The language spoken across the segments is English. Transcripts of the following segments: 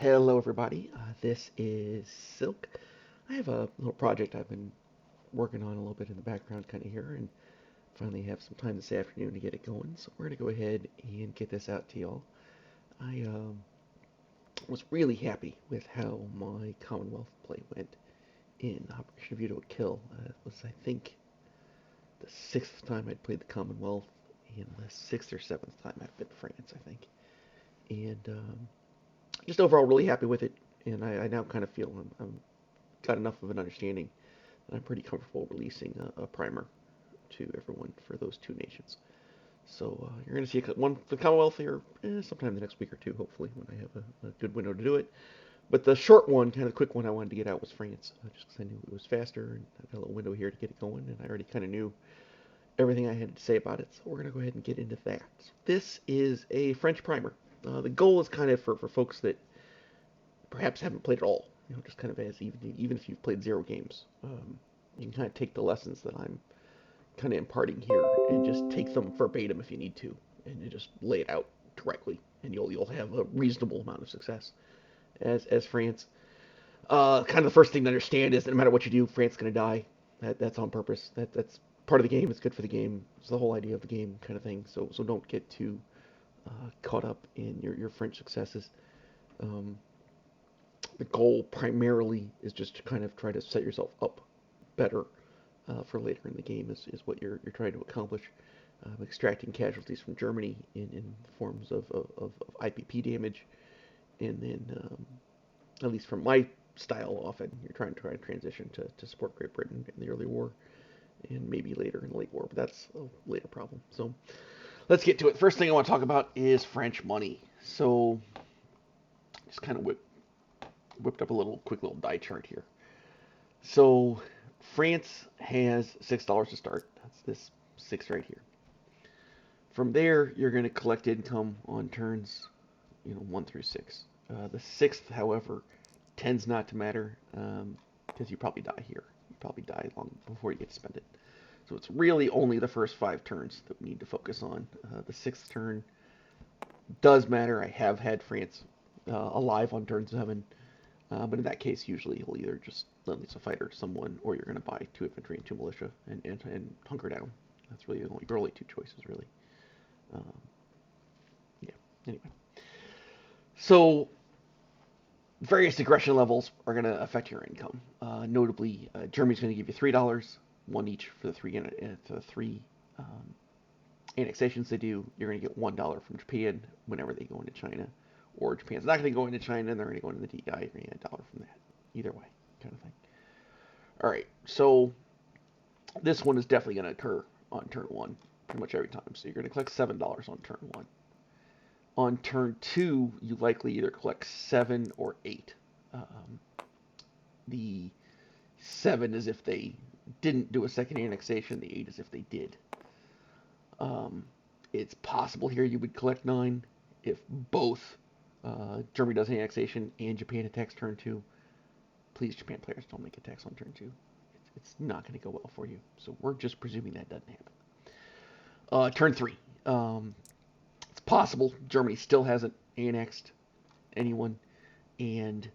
Hello, everybody. This is Silk. I have a little project I've been working on a little bit in the background, kind of here, and finally have some time this afternoon to get it going. So we're gonna go ahead and get this out to y'all. I was really happy with how my Commonwealth play went in Operation Veto a Kill. It was, I think, the sixth time I'd played the Commonwealth, and the sixth or seventh time I've been France, I think. And just overall really happy with it, and I now kind of feel I'm got enough of an understanding that I'm pretty comfortable releasing a primer to everyone for those two nations. So you're going to see one for the Commonwealth here sometime the next week or two, hopefully, when I have a good window to do it. But the short one, kind of the quick one I wanted to get out was France, just because I knew it was faster, and I've got a little window here to get it going, and I already kind of knew everything I had to say about it. So we're going to go ahead and get into that. So this is a French primer. The goal is kind of for folks that perhaps haven't played at all. Just kind of as even if you've played zero games, you can kind of take the lessons that I'm kind of imparting here and just take them verbatim if you need to, and you just lay it out directly, and you'll have a reasonable amount of success as France. Kind of the first thing to understand is that no matter what you do, France is going to die. That's on purpose. That's part of the game. It's good for the game. It's the whole idea of the game, kind of thing. So don't get too caught up in your French successes. Um, the goal primarily is just to kind of try to set yourself up better for later in the game is what you're trying to accomplish. Extracting casualties from Germany in forms of IPP damage, and then at least from my style, often you're trying to transition to support Great Britain in the early war, and maybe later in the late war, but that's a later problem. So let's get to it. First thing I want to talk about is French money. So just kind of whipped up a quick little die chart here. So France has $6 to start. That's this six right here. From there, you're going to collect income on turns, 1 through 6. The sixth, however, tends not to matter because you probably die here. You probably die long before you get to spend it. So it's really only the first 5 turns that we need to focus on. The sixth turn does matter. I have had France alive on turn 7. But in that case, usually you'll either just release a fighter, someone, or you're going to buy 2 infantry and 2 militia and hunker down. That's really your only 2 choices, really. Um, yeah. Anyway, so various aggression levels are going to affect your income. Notably, Germany's going to give you $3, one each for the three annexations they do. You're going to get $1 from Japan whenever they go into China, or Japan's not going to go into China and they're going to go into the DI. You're going to get $1 from that. Either way, kind of thing. All right, so this one is definitely going to occur on turn 1 pretty much every time. So you're going to collect $7 on turn 1. On turn 2, you likely either collect 7 or 8. The 7 is if they didn't do a second annexation. The 8 is if they did. It's possible here you would collect 9 if both Germany does an annexation and Japan attacks turn 2. Please, Japan players, don't make attacks on turn 2. It's not going to go well for you. So we're just presuming that doesn't happen. Turn 3. It's possible Germany still hasn't annexed anyone, and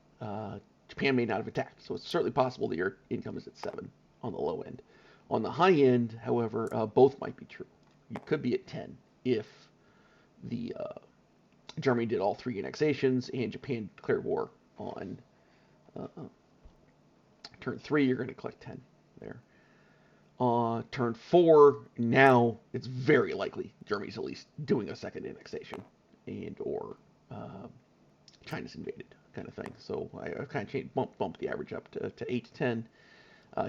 Japan may not have attacked. So it's certainly possible that your income is at 7 on the low end. On the high end, however, both might be true. You could be at 10 if the Germany did all 3 annexations and Japan declared war on turn 3. You're going to collect 10 there. Turn 4, now it's very likely Germany's at least doing a second annexation and or China's invaded, kind of thing. So I kind of bumped the average up to 8 to 10.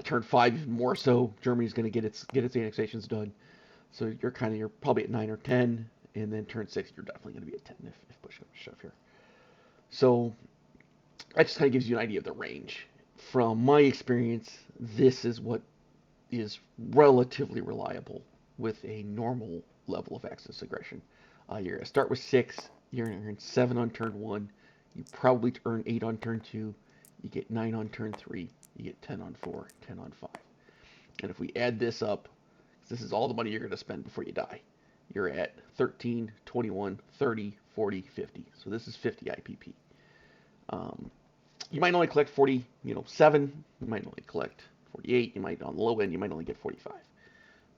Turn 5 even more so. Germany's going to get its annexations done. So you're probably at 9 or 10, and then turn 6 you're definitely going to be at 10 if push comes to shove here. So that just kind of gives you an idea of the range. From my experience, this is what is relatively reliable with a normal level of Axis aggression. You're going to start with 6, you're going to earn 7 on turn 1, you probably earn 8 on turn 2, you get 9 on turn 3, you get 10 on 4, 10 on 5. And if we add this up, this is all the money you're going to spend before you die. You're at 13, 21, 30, 40, 50. So this is 50 IPP. Um, you might only collect 47. You might only collect 48. You might, on the low end, you might only get 45.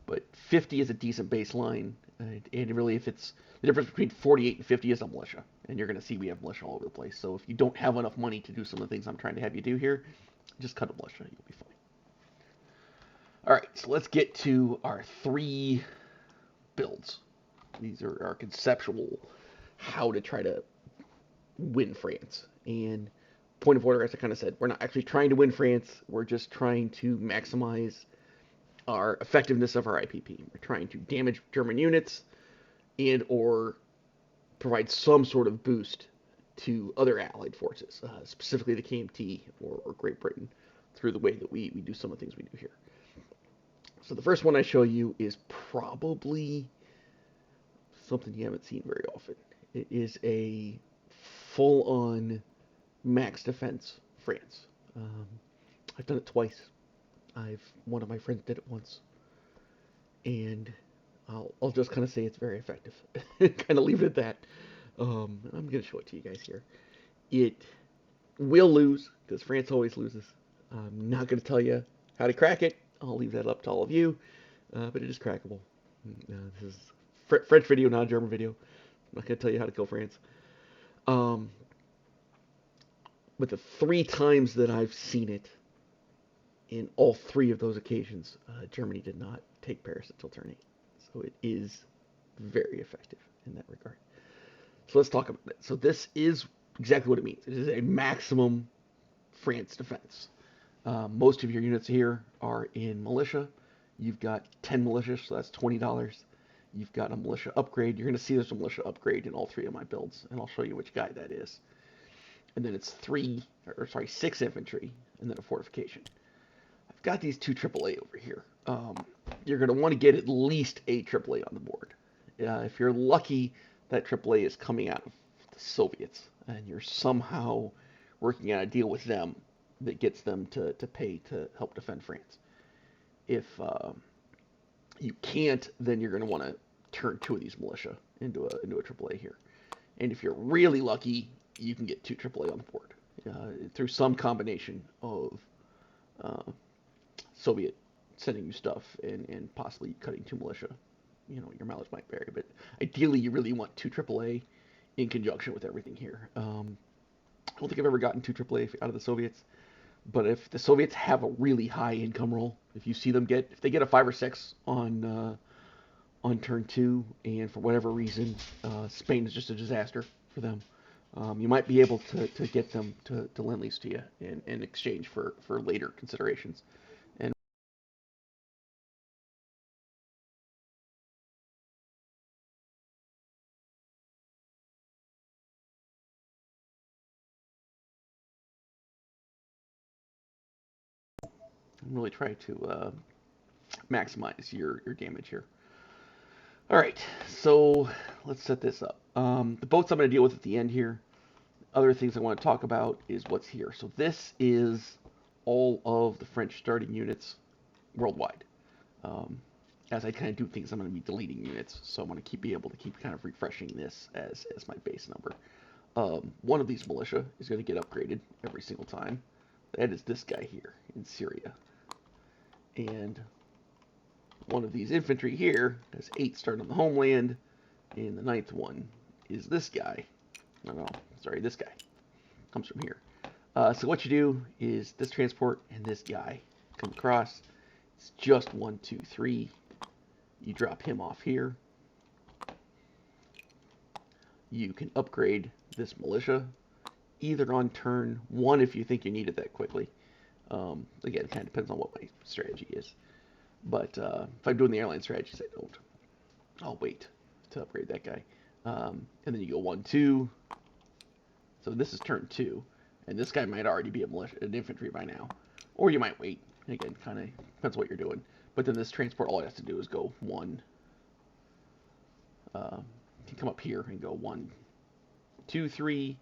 But 50 is a decent baseline. And really, if it's the difference between 48 and 50 is a militia. And you're going to see we have militia all over the place. So if you don't have enough money to do some of the things I'm trying to have you do here, just cut a militia. You'll be fine. All right, so let's get to our 3 builds. These are our conceptual how to try to win France. And point of order, as I kind of said, we're not actually trying to win France. We're just trying to maximize our effectiveness of our IPP. We're trying to damage German units and or provide some sort of boost to other allied forces, specifically the KMT or Great Britain, through the way that we do some of the things we do here. So the first one I show you is probably something you haven't seen very often. It is a full-on max defense France. I've done it twice. One of my friends did it once, and I'll just kind of say it's very effective. Kind of leave it at that. I'm gonna show it to you guys here. It will lose because France always loses. I'm not gonna tell you how to crack it. I'll leave that up to all of you. But it is crackable. This is French video, not a German video. I'm not gonna tell you how to kill France. Um, but the 3 times that I've seen it, in all 3 of those occasions, Germany did not take Paris until turn 8. So it is very effective in that regard. So let's talk about it. So this is exactly what it means. It is a maximum France defense. Most of your units here are in militia. You've got 10 militia, so that's $20. You've got a militia upgrade. You're going to see there's a militia upgrade in all 3 of my builds, and I'll show you which guy that is. And then it's 6 infantry, and then a fortification. I've got these 2 AAA over here. You're going to want to get at least a AAA on the board. If you're lucky, that AAA is coming out of the Soviets, and you're somehow working out a deal with them that gets them to pay to help defend France. If you can't, then you're going to want to turn 2 of these militia into a AAA here. And if you're really lucky, you can get 2 AAA on the board through some combination of Soviet sending you stuff and possibly cutting 2 militia. Your mileage might vary, but ideally you really want 2 AAA in conjunction with everything here. I don't think I've ever gotten 2 AAA out of the Soviets, but if the Soviets have a really high income roll, if you see them if they get a 5 or 6 on turn 2, and for whatever reason Spain is just a disaster for them, you might be able to get them to lend lease to you in exchange for later considerations. And really try to maximize your damage here. All right, so let's set this up. The boats I'm going to deal with at the end here. Other things I want to talk about is what's here. So this is all of the French starting units worldwide. As I kind of do things, I'm going to be deleting units, so I'm going to be able to keep kind of refreshing this as my base number. One of these militia is going to get upgraded every single time. That is this guy here in Syria. And one of these infantry here has 8 starting on the homeland, and the 9th one is this guy. This guy comes from here. So what you do is this transport and this guy come across. It's just 1, 2, 3. You drop him off here. You can upgrade this militia either on turn 1 if you think you need it that quickly. Again, it kind of depends on what my strategy is. But if I'm doing the airline strategies, I don't. I'll wait to upgrade that guy. And then you go 1, 2. So this is turn 2. And this guy might already be an infantry by now. Or you might wait. Again, kind of depends what you're doing. But then this transport, all it has to do is go 1. You can come up here and go 1, 2, 3.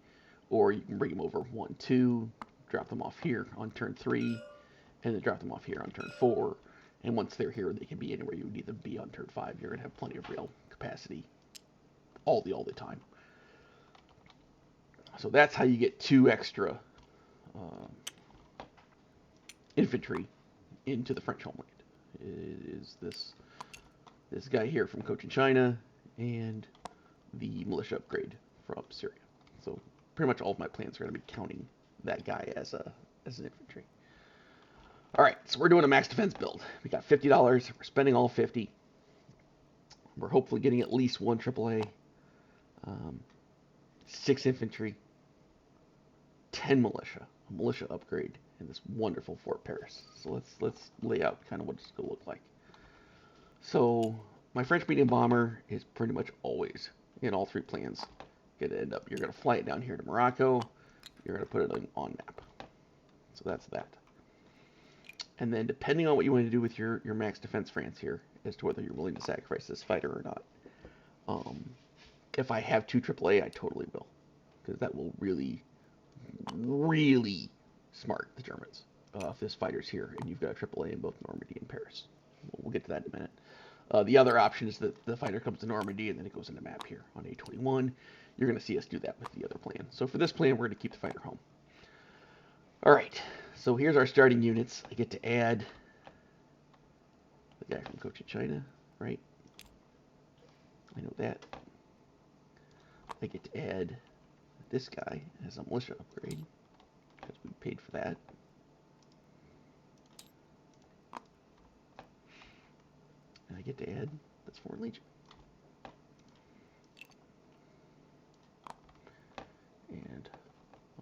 Or you can bring them over 1, 2. Drop them off here on turn 3. And then drop them off here on turn 4. And once they're here, they can be anywhere you would need them to be on turn 5. You're going to have plenty of rail capacity all the time. So that's how you get 2 extra um, infantry into the French homeland. Is this guy here from Cochinchina and the militia upgrade from Syria. So pretty much all of my plans are going to be counting that guy as an infantry. All right, so we're doing a max defense build. We got $50. We're spending all 50. We're hopefully getting at least 1 AAA, 6 infantry, 10 militia, a militia upgrade, and this wonderful Fort Paris. So let's lay out kind of what it's going to look like. So my French medium bomber is pretty much always in all 3 plans going to end up. You're going to fly it down here to Morocco. You're going to put it on map. So that's that. And then depending on what you want to do with your max defense France here, as to whether you're willing to sacrifice this fighter or not. If I have 2 AAA, I totally will. Because that will really, really smart the Germans. If this fighter's here and you've got a AAA in both Normandy and Paris. We'll get to that in a minute. The other option is that the fighter comes to Normandy and then it goes into map here on A21. You're going to see us do that with the other plan. So for this plan, we're going to keep the fighter home. All right, so here's our starting units. I get to add the guy from Cochinchina, right? I know that. I get to add this guy as a militia upgrade because we paid for that. And I get to add this Foreign Legion. And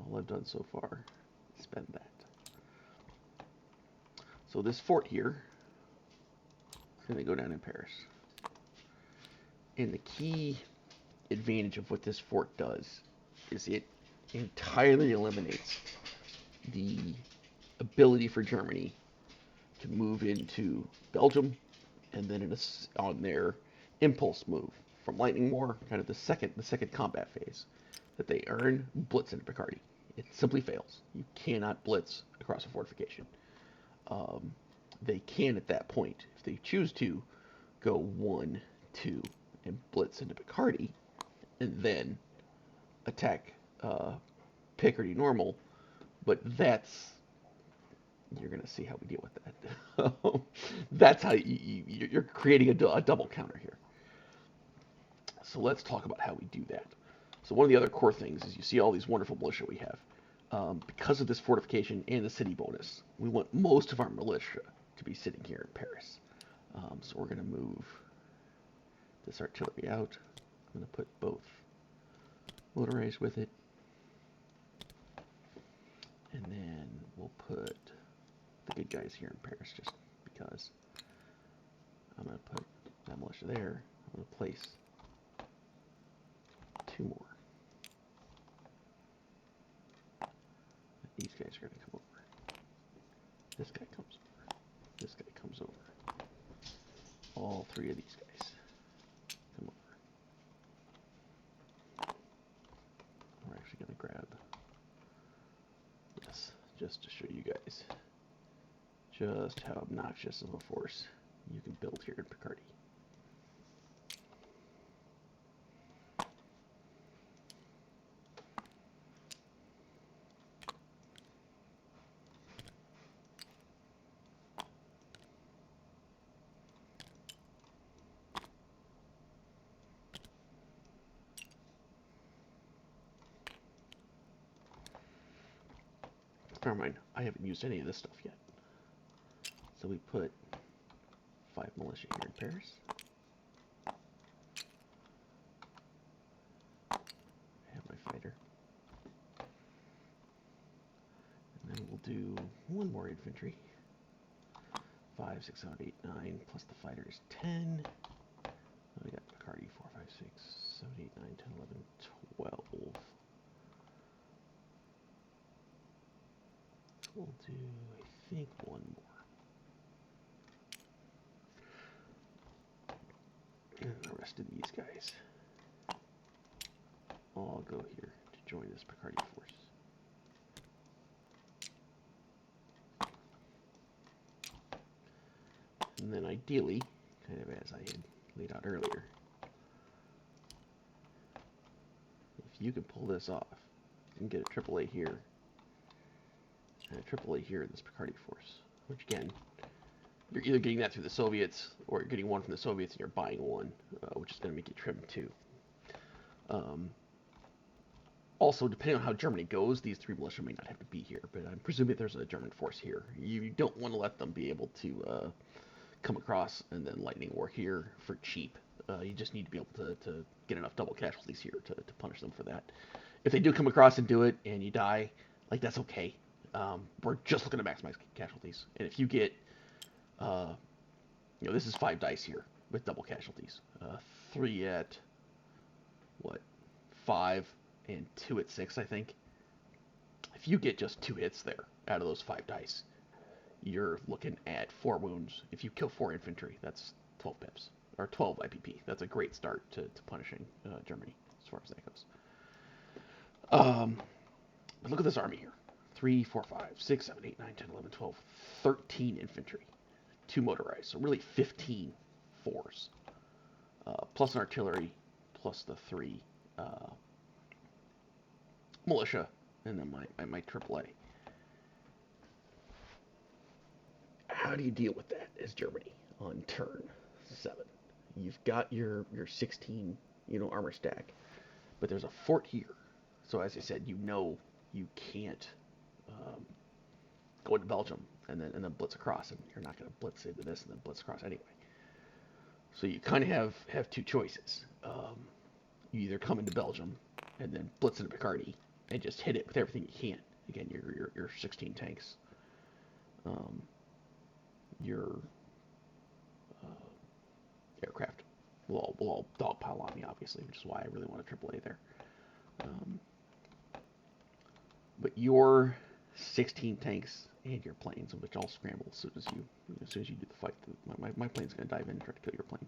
all I've done so far is spend that. So this fort here is going to go down in Paris. And the key advantage of what this fort does is it entirely eliminates the ability for Germany to move into Belgium and then on their impulse move from Lightning War, kind of the second combat phase that they earn, blitz into Picardy. It simply fails. You cannot blitz across a fortification. They can at that point, if they choose to, go 1, 2, and blitz into Picardy, and then attack Picardy normal. But you're going to see how we deal with that. That's how you're creating a double counter here. So let's talk about how we do that. So one of the other core things is you see all these wonderful militia we have. Because of this fortification and the city bonus, we want most of our militia to be sitting here in Paris. So we're going to move this artillery out. I'm going to put both motorized with it. And then we'll put the good guys here in Paris just because. I'm going to put that militia there. I'm going to place 2 more. These guys are going to come over. This guy comes over. This guy comes over. All 3 of these guys come over. We're actually going to grab this just to show you guys just how obnoxious of a force you can build here in Picardy. Never mind, I haven't used any of this stuff yet. So we put 5 militia here in Paris. I have my fighter. And then we'll do 1 more infantry. 5, 6, 7, 8, 9, plus the fighter is 10. We got Picardy 4, 5, 6, 7, 8, 9, 10, 11, 12. We'll do, I think, 1 more. And the rest of these guys all go here to join this Picardy force. And then ideally, kind of as I had laid out earlier, if you can pull this off, can get a AAA here and a AAA here in this Picardy force. Which again, you're either getting that through the Soviets or you're getting one from the Soviets and you're buying one, which is going to make you trim too. Um, Also, depending on how Germany goes, these three militia may not have to be here, but I'm presuming there's a German force here. You don't want to let them be able to come across and then lightning war here for cheap. You just need to be able to get enough double casualties here to punish them for that. If they do come across and do it and you die, like that's okay. We're just looking to maximize casualties. And if you get, this is 5 dice here with double casualties. 3 at, what, 5 and 2 at 6, I think. If you get just 2 hits there out of those 5 dice, you're looking at 4 wounds. If you kill 4 infantry, that's 12 pips, or 12 IPP. That's a great start to punishing Germany, as far as that goes. But look at this army here. 3, 4, 5, 6, 7, 8, 9, 10, 11, 12, 13 infantry. 2 motorized, so really 15 fours. Plus an artillery, plus the 3 militia, and then my AAA. How do you deal with that as Germany on turn 7? You've got your 16, armor stack, but there's a fort here. So as I said, you can't go into Belgium and then blitz across, and you're not going to blitz into this and then blitz across anyway. So you kind of have 2 choices. You either come into Belgium and then blitz into Picardy and just hit it with everything you can. Again, your 16 tanks, your aircraft will all dogpile on me, obviously, which is why I really want a AAA there. But your 16 tanks and your planes, which all scramble as soon as you do the fight. My plane's going to dive in and try to kill your plane.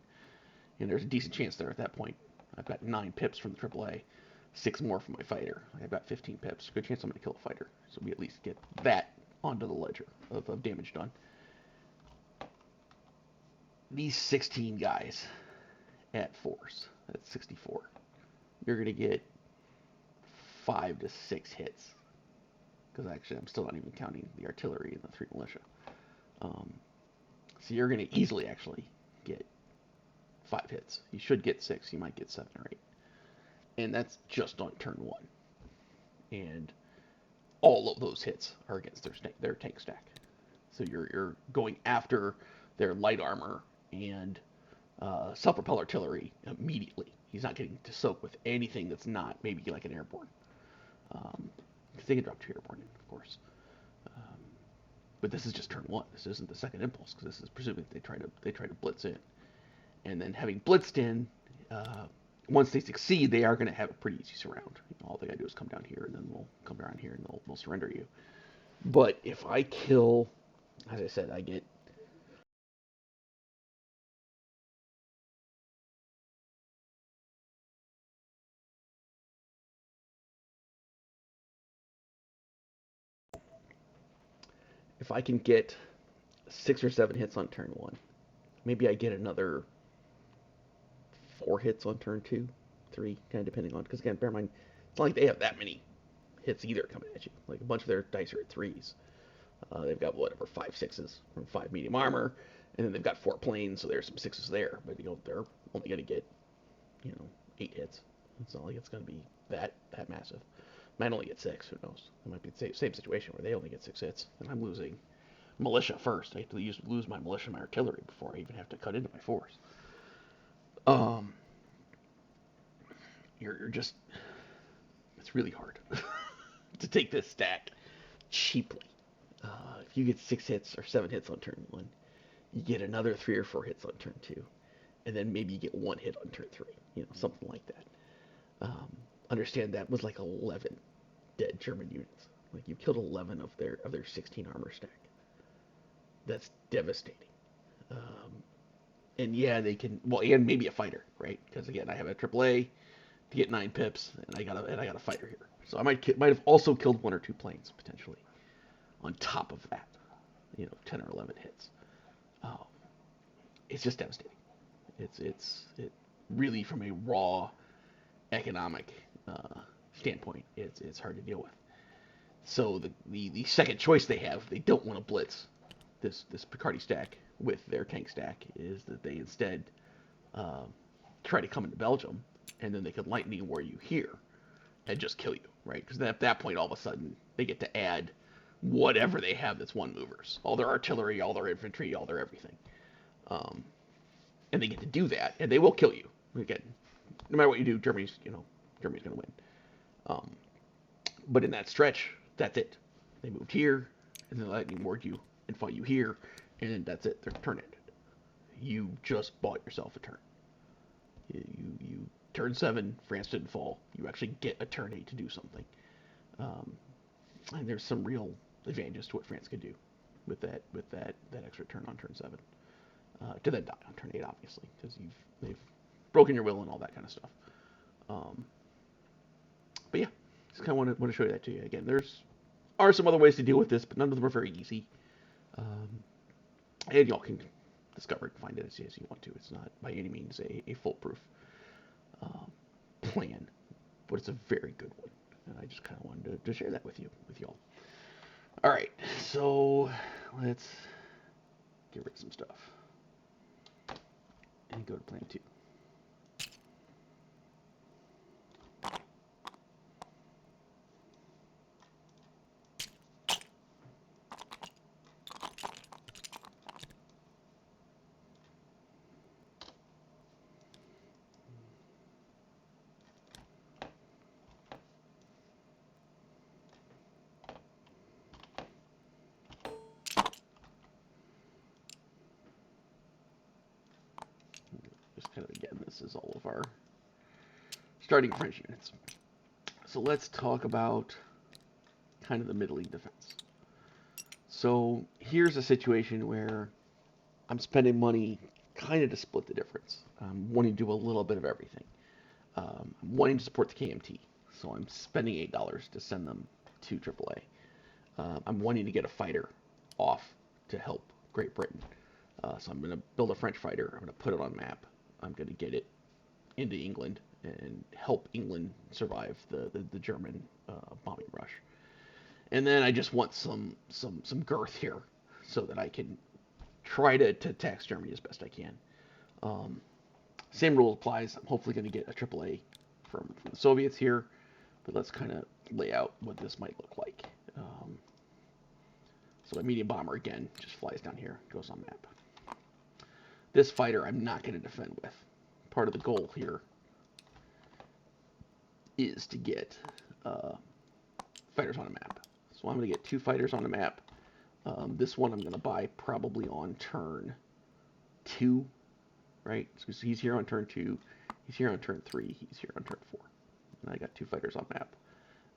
And there's a decent chance there at that point. I've got 9 pips from the AAA, 6 more from my fighter. I've got 15 pips. Good chance I'm going to kill a fighter. So we at least get that onto the ledger of damage done. These 16 guys at force, that's 64. You're going to get 5 to 6 hits. Because actually, I'm still not even counting the artillery and the 3 militia. So you're going to easily actually get 5 hits. You should get 6. You might get 7 or 8. And that's just on turn 1. And all of those hits are against their tank stack. So you're going after their light armor and self-propelled artillery immediately. He's not getting to soak with anything that's not maybe like an airborne. Because they can drop 2 airborne in, of course. But this is just turn 1. This isn't the second impulse, because this is presuming they try to blitz in. And then having blitzed in, once they succeed, they are going to have a pretty easy surround. All they got to do is come down here, and then we'll come around here, and they'll surrender you. But if I kill, as I said, I get... If I can get 6 or 7 hits on turn 1, maybe I get another 4 hits on turn 2, 3, kind of depending on... Because again, bear in mind, it's not like they have that many hits either coming at you. Like a bunch of their dice are at 3s. They've got whatever 5 6s from 5 medium armor, and then they've got 4 planes, so there's some 6s there. But they're only going to get 8 hits. It's not like it's going to be that massive. Might only get 6. Who knows? It might be the same situation where they only get 6 hits, and I'm losing militia first. I have to lose my militia and my artillery before I even have to cut into my force. You're just... It's really hard to take this stack cheaply. If you get 6 hits or 7 hits on turn 1, you get another 3 or 4 hits on turn 2, and then maybe you get 1 hit on turn 3, something like that. Understand that was like 11 dead German units. Like you killed 11 of their 16 armor stack. That's devastating. And yeah, they can, well, and maybe a fighter, right? Because again, I have a AAA to get 9 pips, and I got a fighter here. So I might have also killed 1 or 2 planes potentially. On top of that, 10 or 11 hits. It's just devastating. It really, from a raw economic standpoint, it's hard to deal with. So the second choice they have, they don't want to blitz this Picardy stack with their tank stack, is that they instead um, try to come into Belgium, and then they can lightning where you here and just kill you, right? Because at that point, all of a sudden, they get to add whatever they have that's one movers, all their artillery, all their infantry, all their everything, um, and they get to do that, and they will kill you. Again, no matter what you do, Germany's going to win. Um, but in that stretch, that's it. They moved here, and then lightning ward you and fight you here, and that's it. Their turn ended. You just bought yourself a turn. You turn 7, France didn't fall. You actually get a turn 8 to do something. Um, and there's some real advantages to what France could do with that extra turn on turn 7. To then die on turn 8, obviously, because they've broken your will and all that kind of stuff. Um, but yeah, just kind of want to show you that to you. Again, there's are some other ways to deal with this, but none of them are very easy. Um, and y'all can discover it and find it as you want to. It's not by any means a foolproof um, plan, but it's a very good one. And I just kind of wanted to share that with y'all. All right, so let's get rid of some stuff and go to plan 2. Just kind of again, this is all of our starting French units. So let's talk about kind of the middling defense. So here's a situation where I'm spending money kind of to split the difference. I'm wanting to do a little bit of everything. I'm wanting to support the KMT, so I'm spending $8 to send them to AAA. I'm wanting to get a fighter off to help Great Britain. So I'm going to build a French fighter. I'm going to put it on map. I'm going to get it into England and help England survive the German bombing rush. And then I just want some girth here so that I can try to tax Germany as best I can. Um, Same rule applies. I'm hopefully going to get a AAA from the Soviets here, but let's kind of lay out what this might look like. So my medium bomber, again, just flies down here, goes on map. This fighter I'm not going to defend with. Part of the goal here is to get fighters on a map. So I'm going to get 2 fighters on a map. This one I'm going to buy probably on turn 2, right? So he's here on turn 2, he's here on turn 3, he's here on turn 4. And I got 2 fighters on map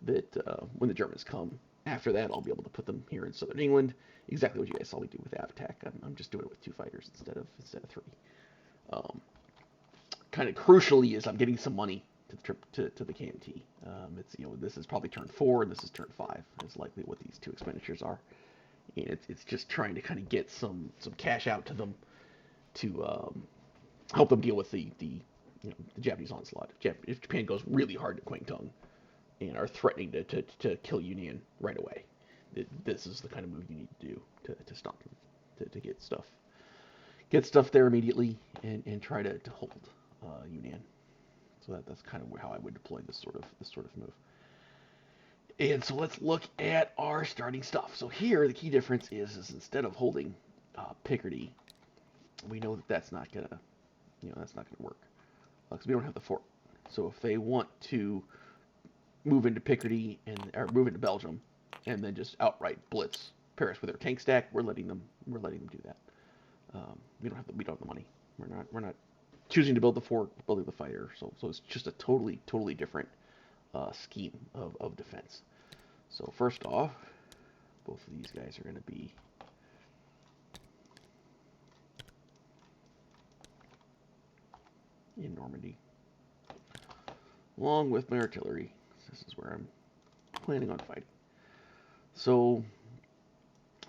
that when the Germans come, after that I'll be able to put them here in southern England. Exactly what you guys saw me do with Avtech. I'm just doing it with 2 fighters instead of 3. Kind of crucially is I'm getting some money to the trip to the KMT. It's this is probably turn 4 and this is turn 5 is likely what these 2 expenditures are. And it's just trying to kind of get some cash out to them to help them deal with the Japanese onslaught. If Japan goes really hard at Kwangtung and are threatening to kill Yunnan right away, this is the kind of move you need to do to stop them, to get stuff there immediately and try to hold Yunnan. So that's kind of how I would deploy this sort of move. And so let's look at our starting stuff. So here the key difference is instead of holding Picardy, we know that's not gonna work because we don't have the fort. So if they want to move into Picardy or move into Belgium and then just outright blitz Paris with their tank stack, we're letting them do that. We don't have the money. We're not choosing to build the fort, building the fighter. So it's just a totally different scheme of defense. So first off, both of these guys are going to be in Normandy, along with my artillery. This is where I'm planning on fighting. So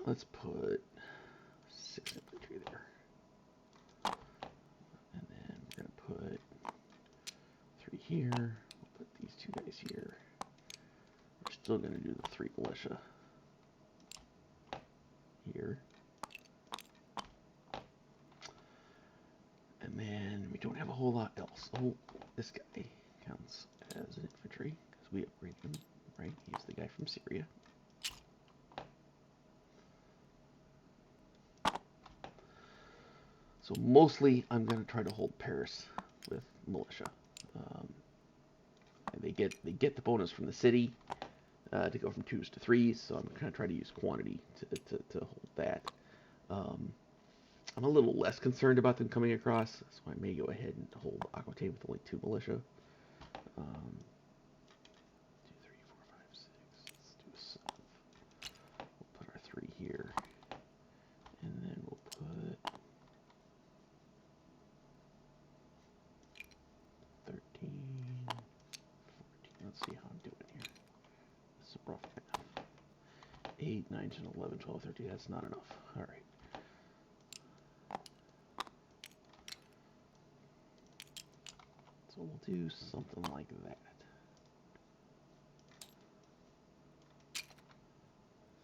let's put 6 infantry there. And then we're going to put 3 here. We'll put these 2 guys here. still going to do the 3 militia here. And then we don't have a whole lot else. Oh, this guy counts as infantry because we upgraded him, right? He's the guy from Syria. So mostly I'm going to try to hold Paris with militia. Um, and they get the bonus from the city to go from 2s to 3s, so I'm going to try to use quantity to hold that. I'm a little less concerned about them coming across, so I may go ahead and hold Aquitaine with only 2 militia. 2, 3, 4, 5, 6. Let's do a 7. We'll put our 3 here, and then we'll put 13, 14. Let's see how I'm doing here. This is a rough math. 8, 9, 10, 11, 12, 13. That's not enough. All right. So we'll do something like that.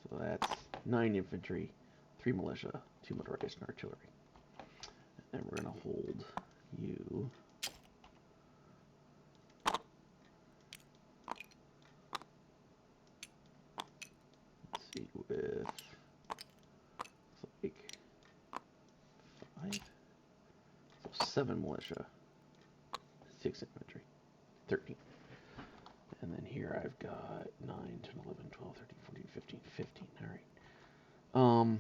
So that's 9 infantry, 3 militia, 2 motorized and artillery. And then we're going to hold you. Let's see, with like 5, so 7 militia, 6 infantry, 13. And then here I've got 9, 10, 11, 12, 13, 14, 15, 15. All right.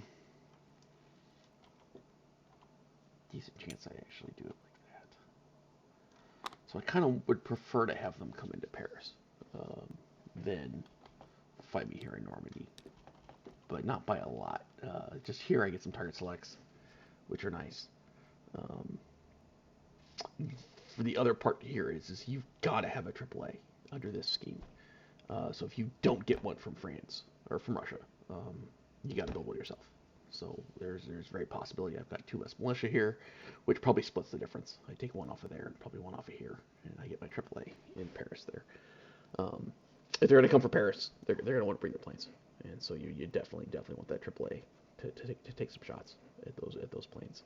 Decent chance I actually do it like that. So I kind of would prefer to have them come into Paris than fight me here in Normandy, but not by a lot. Just here I get some target selects, which are nice. For the other part here is you've got to have a AAA under this scheme. So if you don't get one from France or from Russia, you got to build one yourself. So there's very possibility I've got 2 less militia here, which probably splits the difference. I take 1 off of there and probably 1 off of here, and I get my AAA in Paris there. If they're going to come for Paris, they're going to want to bring their planes, and so you definitely want that AAA to take some shots at those planes.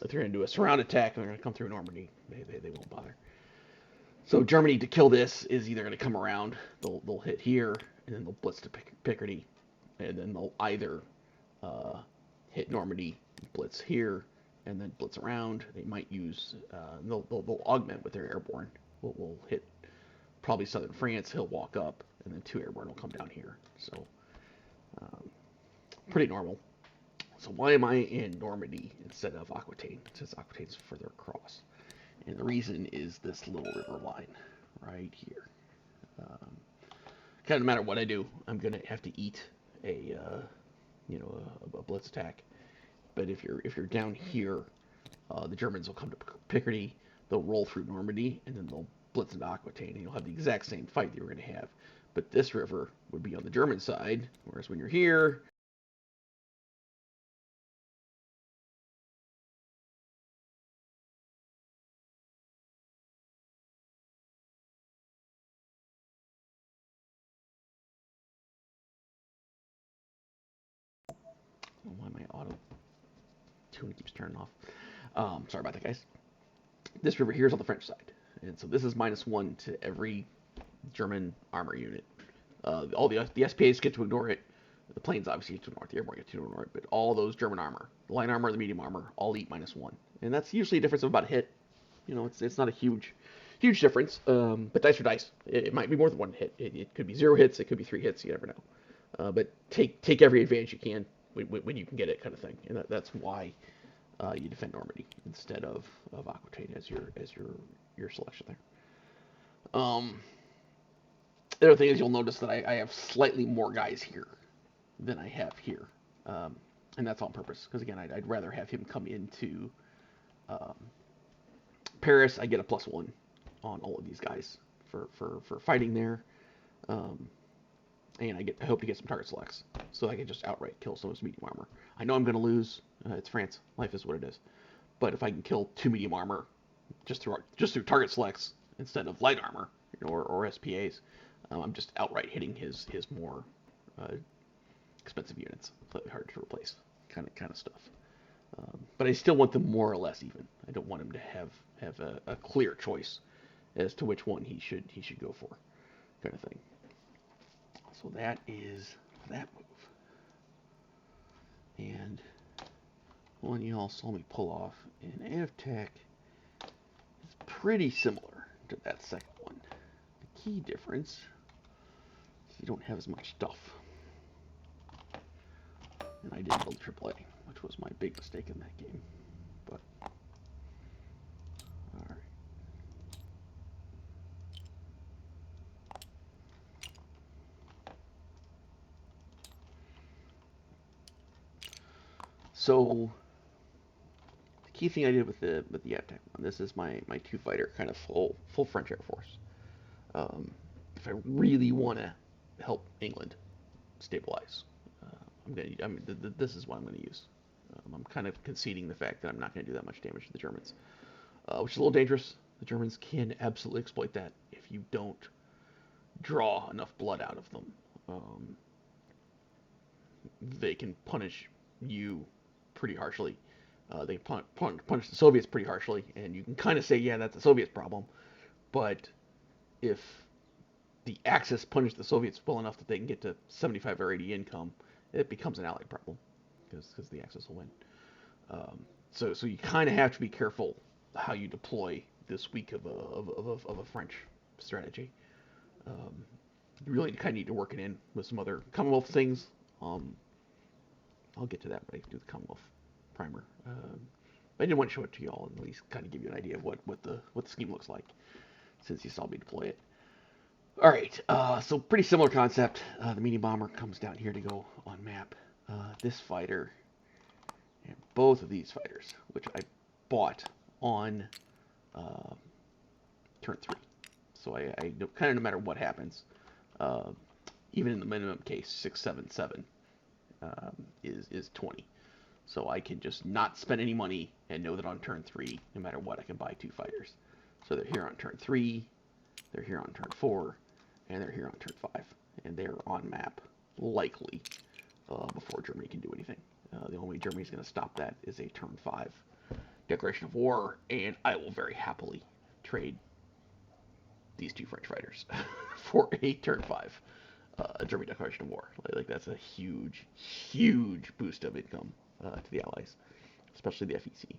If they're going to do a surround attack and they're going to come through Normandy, they won't bother. So Germany, to kill this, is either going to come around, they'll hit here, and then they'll blitz to Picardy, and then they'll either hit Normandy, blitz here, and then blitz around. They might use, they'll augment with their airborne. We'll hit probably southern France, he'll walk up, and then 2 airborne will come down here. So pretty normal. So why am I in Normandy instead of Aquitaine? Since Aquitaine's further across. And the reason is this little river line right here. Kind of no matter what I do, I'm gonna have to eat a blitz attack. But if you're down here, the Germans will come to Picardy, they'll roll through Normandy, and then they'll blitz into Aquitaine, and you'll have the exact same fight that you were going to have. But this river would be on the German side, whereas when you're here, why my auto tune keeps turning off. Sorry about that, guys. This river here is on the French side, and so this is -1 to every German armor unit. All the SPAs get to ignore it. The planes obviously get to ignore it. The airborne get to ignore it. But all those German armor, the light armor, the medium armor, all eat -1, and that's usually a difference of about a hit. It's not a huge difference. But dice are dice. It might be more than 1 hit. It could be 0 hits. It could be 3 hits. You never know. But take every advantage you can when you can get it, kind of thing. And that's why you defend Normandy instead of Aquitaine as your selection there. The other thing is you'll notice that I have slightly more guys here than I have here, and that's on purpose because again I'd rather have him come into Paris. I get a +1 on all of these guys for fighting there, and I hope to get some target selects so I can just outright kill some of his medium armor. I know I'm going to lose. It's France. Life is what it is. But if I can kill 2 medium armor just through target selects instead of light armor or SPAs, I'm just outright hitting his more uh, expensive units, slightly harder to replace, kind of stuff. But I still want them more or less even. I don't want him to have a clear choice as to which one he should go for, kind of thing. So that is that move. And one you all saw me pull off in AvTech is pretty similar to that second one. The key difference is you don't have as much stuff. And I didn't build AAA, which was my big mistake in that game. But, alright. So, the key thing I did with the AvTech one, this is my two fighter kind of full French Air Force. If I really want to help England stabilize, this is what I'm gonna use. I'm kind of conceding the fact that I'm not going to do that much damage to the Germans, which is a little dangerous. The Germans can absolutely exploit that if you don't draw enough blood out of them. They can punish you pretty harshly. They punish the Soviets pretty harshly, and you can kind of say, yeah, that's the Soviets' problem. But if the Axis punish the Soviets well enough that they can get to 75 or 80 income, it becomes an Allied problem because the Axis will win. So you kind of have to be careful how you deploy this week of a French strategy. You really kind of need to work it in with some other Commonwealth things. I'll get to that when I do the Commonwealth primer. I didn't want to show it to y'all and at least kind of give you an idea of what the scheme looks like, since you saw me deploy it. All right, so pretty similar concept. The medium bomber comes down here to go on map. This fighter and both of these fighters, which I bought on turn 3. So I kind of, no matter what happens, even in the minimum case, 677 is 20. So I can just not spend any money and know that on turn 3, no matter what, I can buy 2 fighters. So they're here on turn 3, they're here on turn 4, and they're here on turn 5. And they're on map, likely, before Germany can do anything. The only way Germany's going to stop that is a turn 5 declaration of war, and I will very happily trade these 2 French fighters for a turn 5 German declaration of war. Like that's a huge, huge boost of income to the Allies, especially the FEC.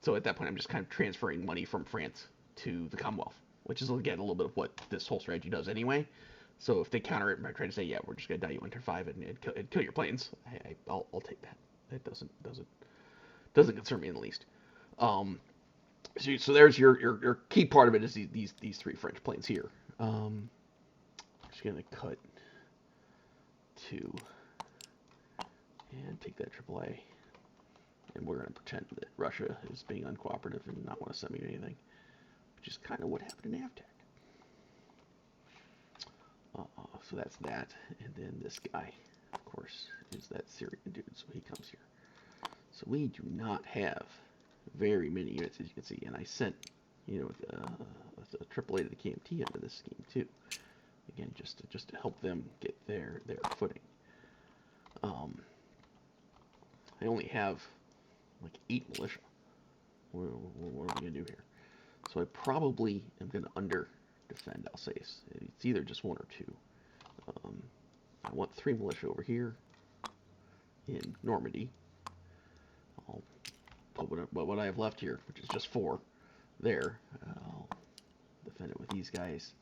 So at that point, I'm just kind of transferring money from France to the Commonwealth, which is, again, a little bit of what this whole strategy does anyway. So if they counter it by trying to say, yeah, we're just going to die you on turn 5 and kill your planes, I'll take that. It doesn't concern me in the least. So there's your key part of it is these 3 French planes here. I'm just going to cut 2 and take that AAA. And we're going to pretend that Russia is being uncooperative and not want to send me anything, which is kind of what happened in AvTech. So that's that. And then this guy, of course, is that Syrian dude, so he comes here. So we do not have very many units, as you can see. And I sent, a AAA to the KMT under this scheme, too. Again, just to help them get their footing. I only have like 8 militia. What are we going to do here? So I probably am going to under defend, I'll say. It's either just 1 or 2. I want 3 militia over here in Normandy. I'll put what I have left here, which is just 4, there. I'll defend it with these guys.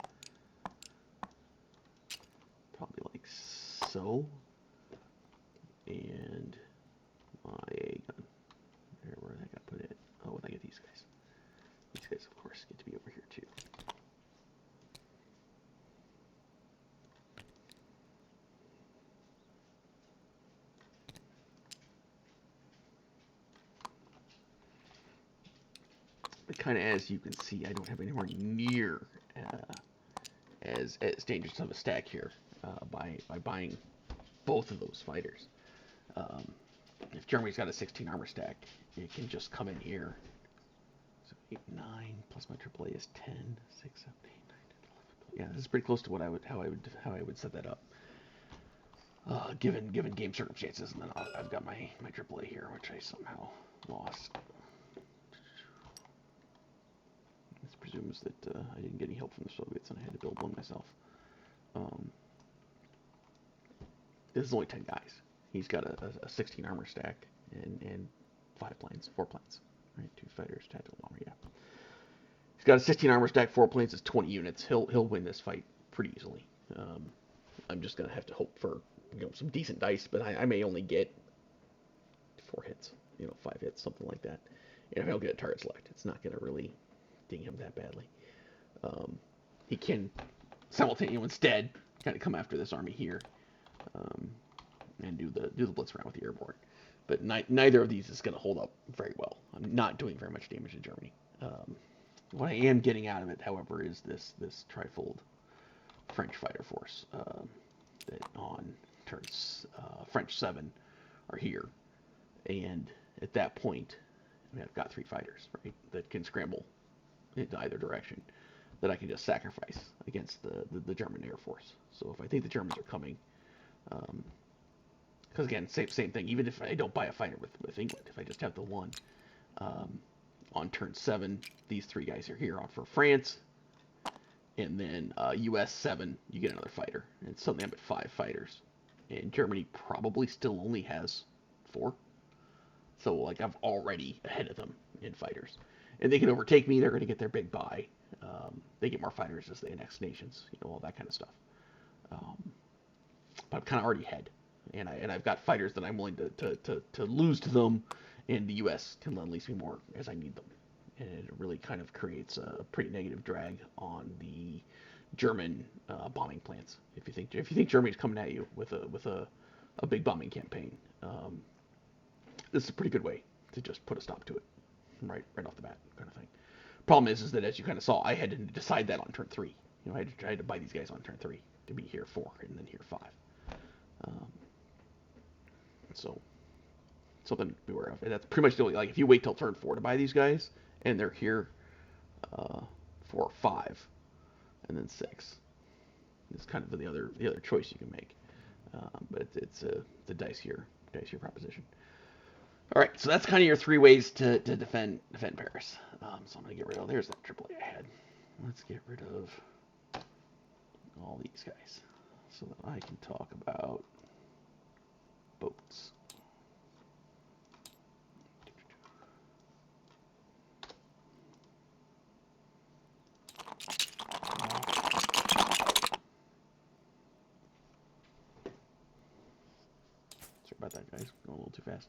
Probably like so. And my A gun. Where did that got put in? Oh, and I get these guys. These guys, of course, get to be over here too. But kind of, as you can see, I don't have anywhere near as dangerous of a stack here by buying both of those fighters. If Germany's got a 16 armor stack, it can just come in here. So 8, 9, plus my AAA is 10, 6, 7, 8, 9, 10, Yeah, this is pretty close to what I would how I would set that up. Given game circumstances, and then I've got my AAA here, which I somehow lost. This presumes that I didn't get any help from the Soviets, and I had to build one myself. Um, this is only 10 guys. He's got a 16 armor stack and 4 planes, right? 2 fighters, tactical armor, yeah. He's got a 16 armor stack, 4 planes, it's 20 units. He'll win this fight pretty easily. I'm just gonna have to hope for some decent dice, but I may only get 4 hits, 5 hits, something like that. And if I don't get a target select, it's not gonna really ding him that badly. He can simultaneously instead kind of come after this army here, um, and do the blitz round with the airborne. But neither of these is going to hold up very well. I'm not doing very much damage to Germany. What I am getting out of it, however, is this trifold French fighter force that on turns French 7 are here, and at that point, I've got 3 fighters, right, that can scramble into either direction that I can just sacrifice against the German Air Force. So if I think the Germans are coming, because again, same thing. Even if I don't buy a fighter with England, if I just have the one, on turn 7, these 3 guys are here. On for France, and then US 7, you get another fighter, and suddenly I'm at 5 fighters, and Germany probably still only has 4. So like I'm already ahead of them in fighters, and they can overtake me. They're going to get their big buy. They get more fighters as they annex nations, all that kind of stuff. But I'm kind of already ahead, and I've got fighters that I'm willing to lose to them, and the U.S. can lend lease me more as I need them, and it really kind of creates a pretty negative drag on the German bombing plans. If you think Germany's coming at you with a big bombing campaign, this is a pretty good way to just put a stop to it, right off the bat, kind of thing. Problem is that as you kind of saw, I had to decide that on turn 3. I had to buy these guys on turn 3 to be here 4 and then here 5. So something to be aware of. And that's pretty much the only, like, if you wait till turn 4 to buy these guys and they're here 4, 5, and then 6, it's kind of the other choice you can make. But it's the dice proposition. All right, so that's kind of your 3 ways to defend Paris. So I'm gonna get rid of. There's that AAA I had. Let's get rid of all these guys so that I can talk about boats. Sorry about that, guys. Going a little too fast.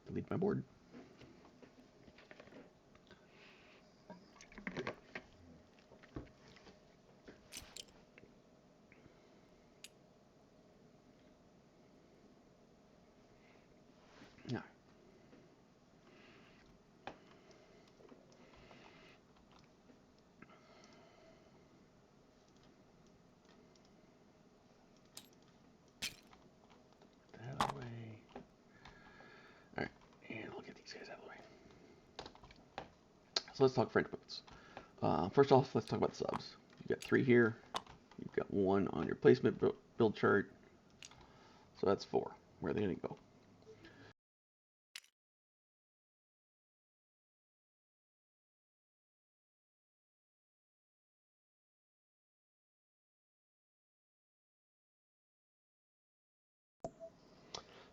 Delete my board. Yeah. That out of the way. All right, and I'll get these guys out of the way. So let's talk French boats. First off, let's talk about the subs. You've got 3 here. You've got 1 on your placement build chart. So that's 4. Where are they going to go?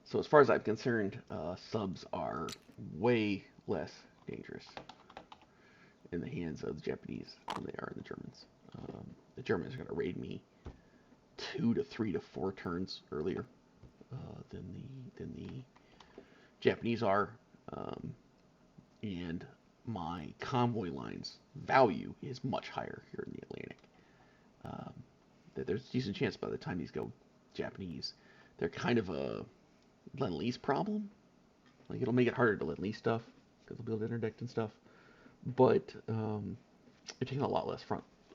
So as far as I'm concerned, subs are way less dangerous in the hands of the Japanese than they are in the Germans. The Germans are going to raid me 2 to 3 to 4 turns earlier than the Japanese are, and my convoy lines value is much higher here in the Atlantic. Um, there's a decent chance by the time these go Japanese, they're kind of a Lend-Lease problem. Like, it'll make it harder to Lend-Lease stuff because they'll build interdict and stuff, but they're taking a lot less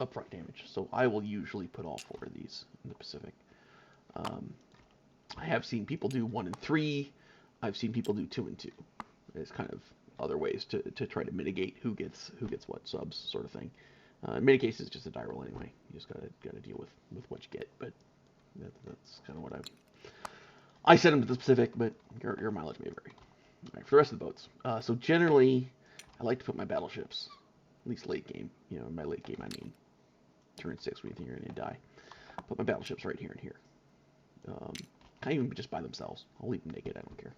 upfront damage. So I will usually put all 4 of these in the Pacific. I have seen people do 1 and 3. I've seen people do 2 and 2. It's kind of other ways to try to mitigate who gets what subs, sort of thing. In many cases, it's just a die roll anyway. You just gotta deal with what you get. But that's kind of what I set them to the specific, but your mileage may vary. All right, for the rest of the boats. So generally, I like to put my battleships, at least late game. In my late game, I mean turn 6 when you think you're going to die. Put my battleships right here and here. Kind of even just by themselves. I'll leave them naked. I don't care.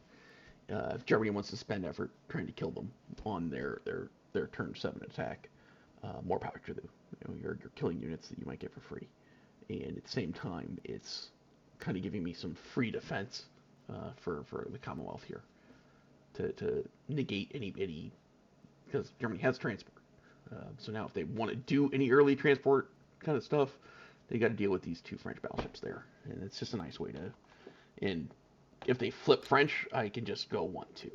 If Germany wants to spend effort trying to kill them on their turn 7 attack, more power to them. You're killing units that you might get for free, and at the same time, it's kind of giving me some free defense for the Commonwealth here to negate any because Germany has transport. So now if they want to do any early transport kind of stuff, they got to deal with these 2 French battleships there, and it's just a nice way to. And if they flip French, I can just go 1-2,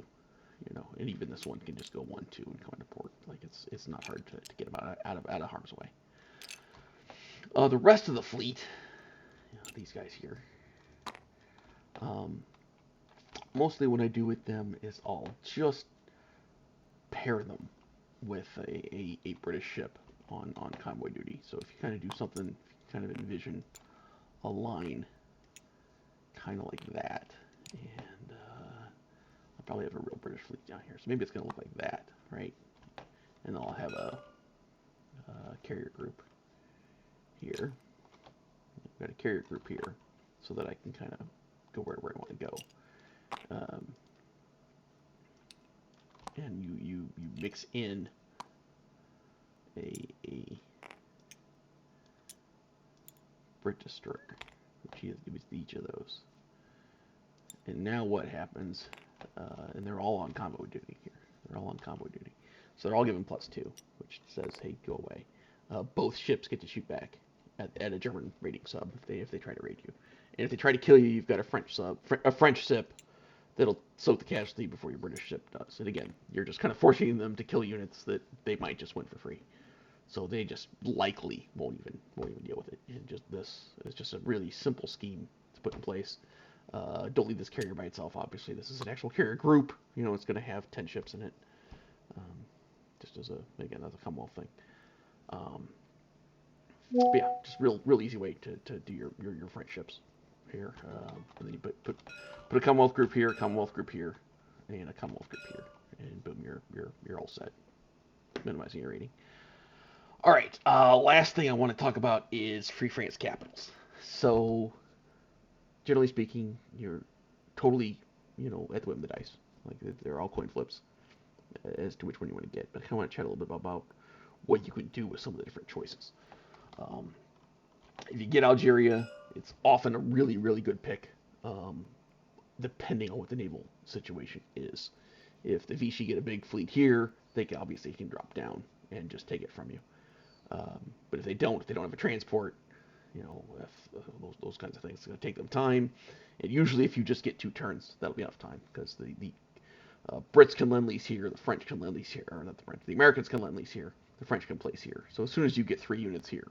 and even this one can just go 1-2 and come into port. Like it's not hard to get them out of harm's way. The rest of the fleet, these guys here, mostly what I do with them is I'll just pair them with a British ship on convoy duty. So if you kind of do something, kind of envision a line kind of like that, and I'll probably have a real British fleet down here. So maybe it's going to look like that, right? And I'll have a carrier group here. I've got a carrier group here so that I can kind of go where I want to go. And you mix in a Brit destroyer, which gives each of those. And now what happens? And they're all on combo duty here. They're all on combo duty, so they're all given +2, which says, "Hey, go away." Both ships get to shoot back at a German raiding sub if they try to raid you, and if they try to kill you, you've got a French ship that'll soak the casualty before your British ship does. And again, you're just kind of forcing them to kill units that they might just win for free. So they just likely won't even deal with it. And just this is just a really simple scheme to put in place. Don't leave this carrier by itself. Obviously, this is an actual carrier group. It's going to have 10 ships in it. Just as again, that's a Commonwealth thing. But yeah, just real easy way to do your French ships here. And then you put a Commonwealth group here, Commonwealth group here, and a Commonwealth group here, and boom, you're all set. Minimizing your rating. All right, last thing I want to talk about is Free France capitals. So, generally speaking, you're totally, at the whim of the dice. Like they're all coin flips as to which one you want to get. But I kind of want to chat a little bit about what you can do with some of the different choices. If you get Algeria, it's often a really good pick, depending on what the naval situation is. If the Vichy get a big fleet here, they can drop down and just take it from you. But if they don't have a transport, those kinds of things, it's going to take them time. And usually, if you just get 2 turns, that'll be enough time because the Brits can lend lease here, the French can lend lease here, or not the French, the Americans can lend lease here, the French can place here. So as soon as you get 3 units here,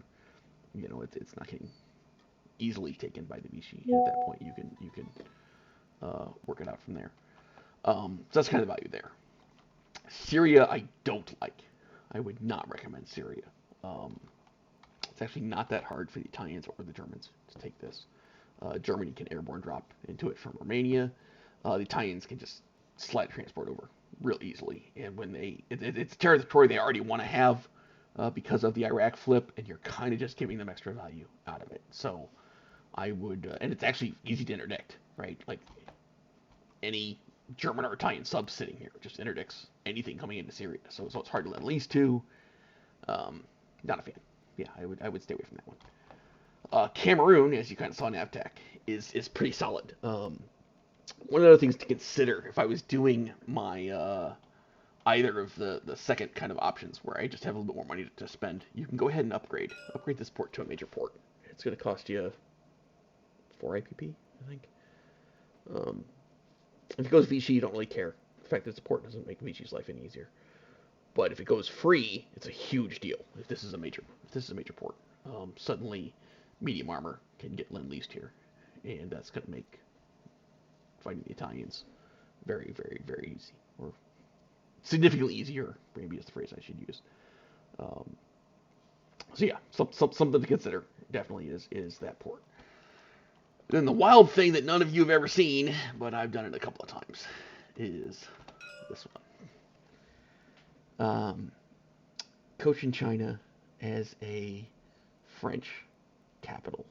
it's not getting easily taken by the Vichy. And at that point, you can work it out from there. So that's kind of the value there. Syria, I don't like. I would not recommend Syria. It's actually not that hard for the Italians or the Germans to take this. Germany can airborne drop into it from Romania. The Italians can just slide transport over real easily. And when it's territory they already want to have because of the Iraq flip, and you're kind of just giving them extra value out of it. So I would, and it's actually easy to interdict, right? Like any German or Italian sub sitting here just interdicts anything coming into Syria. So it's hard to lend lease to. Not a fan. Yeah, I would stay away from that one. Cameroon, as you kind of saw in AvTech, is pretty solid. One of the other things to consider if I was doing my either of the second kind of options where I just have a little bit more money to spend, you can go ahead and upgrade this port to a major port. It's going to cost you 4 IPP, I think. If it goes Vichy, you don't really care. The fact that it's a port doesn't make Vichy's life any easier. But if it goes free, it's a huge deal. If this is a major port, suddenly medium armor can get lend leased here, and that's going to make fighting the Italians very easy, or significantly easier. Maybe is the phrase I should use. So yeah, something to consider definitely is that port. Then the wild thing that none of you have ever seen, but I've done it a couple of times, is this one. Cochin China as a French capital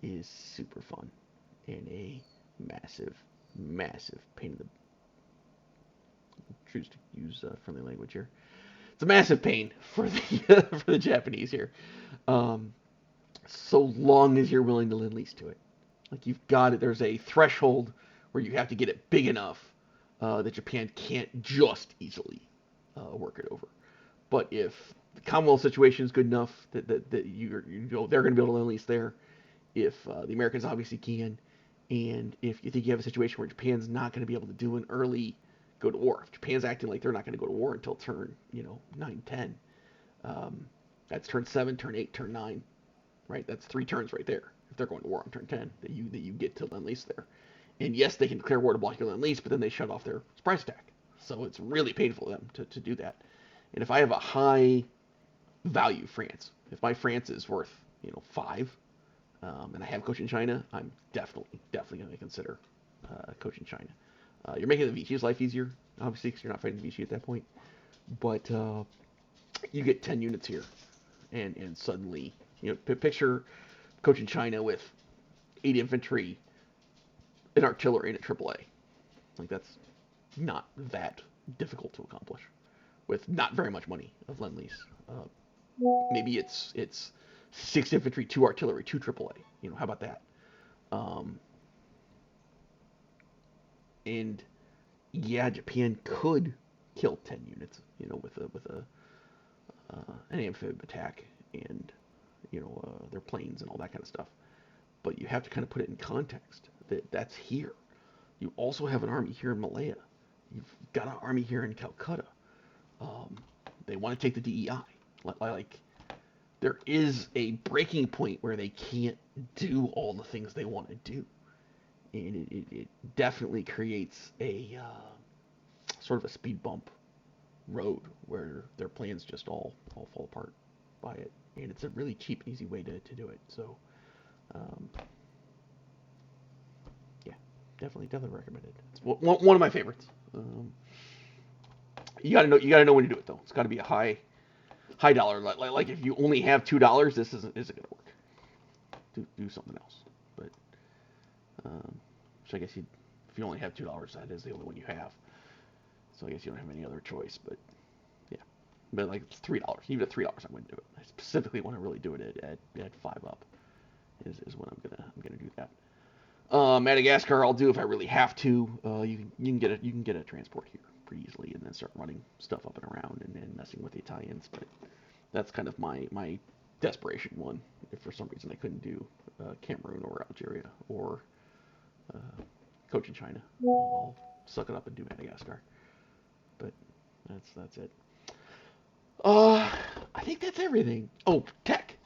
is super fun and a massive, massive pain in the choose to use friendly language here. It's a massive pain for the for the Japanese here, um, so long as you're willing to lend lease to it. Like you've got it. There's a threshold where you have to get it big enough that Japan can't just easily work it over. But if the Commonwealth situation is good enough that they're going to be able to lend lease there, if the Americans obviously can, and if you think you have a situation where Japan's not going to be able to do an early go to war, if Japan's acting like they're not going to go to war until turn 9, 10, um, that's turn 7, turn 8, turn 9, right? That's 3 turns right there. If they're going to war on turn 10, that you get to lend lease there. And yes, they can declare war to block your lend lease, but then they shut off their surprise attack. So it's really painful for them to do that. And if I have a high value France, if my France is worth 5, and I have Cochin China, I'm definitely going to consider Cochin China. You're making the Vichy's life easier, obviously, because you're not fighting the Vichy at that point. But you get 10 units here, and suddenly, picture Cochin China with 8 infantry, an artillery, and a AAA. Like that's not that difficult to accomplish with not very much money of lend lease. Maybe it's 6 infantry, 2 artillery, 2 AAA. How about that? Um, and yeah, Japan could kill 10 units, with a an amphib attack and their planes and all that kind of stuff. But you have to kind of put it in context that that's here. You also have an army here in Malaya. You've got an army here in Calcutta. Um, they want to take the DEI. Like there is a breaking point where they can't do all the things they want to do, and it definitely creates a sort of a speed bump road where their plans just all fall apart by it, and it's a really cheap and easy way to do it. So um, yeah, definitely recommend it. It's one of my favorites. You gotta know when to do it though. It's got to be a high dollar. Like if you only have $2, this isn't gonna work. Do something else. But so I guess if you only have $2, that is the only one you have. So I guess you don't have any other choice. But yeah, but like it's $3. Even at $3, I wouldn't do it. I specifically want to really do it at 5 up. Is when I'm gonna do that. Madagascar, I'll do if I really have to. You can get a transport here pretty easily, and then start running stuff up and around and messing with the Italians. But that's kind of my desperation one. If for some reason I couldn't do Cameroon or Algeria or uh, Cochin China, I'll suck it up and do Madagascar. But that's it. Uh, I think that's everything. Oh, tech.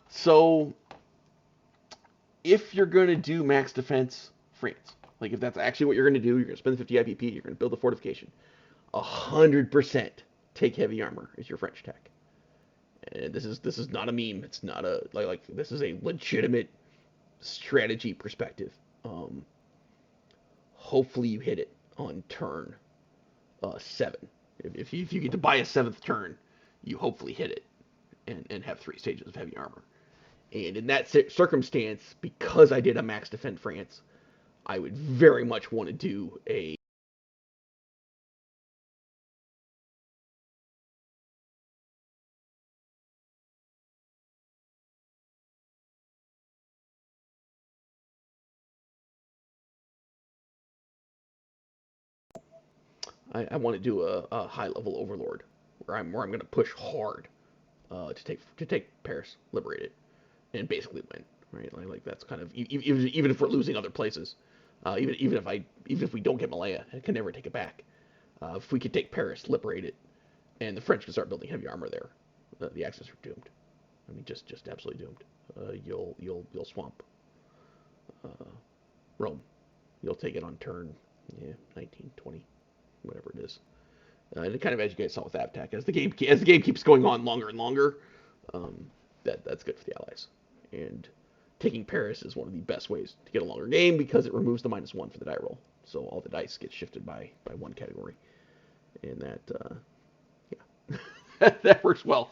So if you're going to do max defense France, like if that's actually what you're going to do, you're going to spend the 50 IPP, you're going to build the fortification. 100% take heavy armor as your French tech. And this is not a meme. It's not a like this is a legitimate strategy perspective. Um, Hopefully you hit it on turn 7. If you get to buy a 7th turn, you hopefully hit it and have 3 stages of heavy armor. And in that circumstance, because I did a max defend France, I would very much want to do a. I want to do a high level overlord where I'm going to push hard to take Paris, liberate it, and basically win. Right, like that's kind of even if we're losing other places, even if we don't get Malaya, I can never take it back. If we could take Paris, liberate it, and the French can start building heavy armor there, the Axis are doomed. I mean, just absolutely doomed. You'll swamp uh, Rome. You'll take it on turn 19, 20, whatever it is. And kind of as you guys saw with Aptac, as the game keeps going on longer and longer, um, that's good for the Allies. And taking Paris is one of the best ways to get a longer game because it removes the -1 for the die roll. So all the dice get shifted by one category, and yeah, that works well.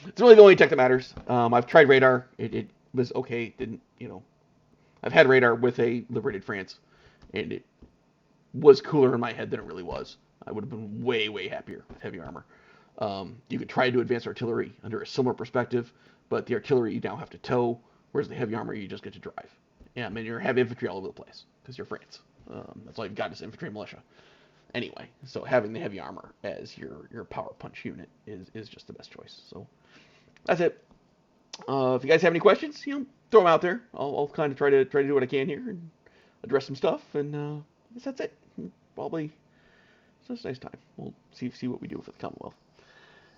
It's really the only tech that matters. I've tried radar. It was okay. Didn't I've had radar with a liberated France, and it was cooler in my head than it really was. I would have been way happier with heavy armor. You could try to advance artillery under a similar perspective, but the artillery you now have to tow, whereas the heavy armor you just get to drive. Yeah, I mean you have infantry all over the place because you're France. That's all you've got is infantry and militia. Anyway, so having the heavy armor as your power punch unit is just the best choice. So that's it. If you guys have any questions, throw them out there. I'll kind of try to do what I can here and address some stuff. And I guess that's it. Probably it's just a nice time. We'll see what we do for the Commonwealth.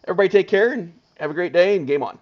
Everybody take care and have a great day and game on.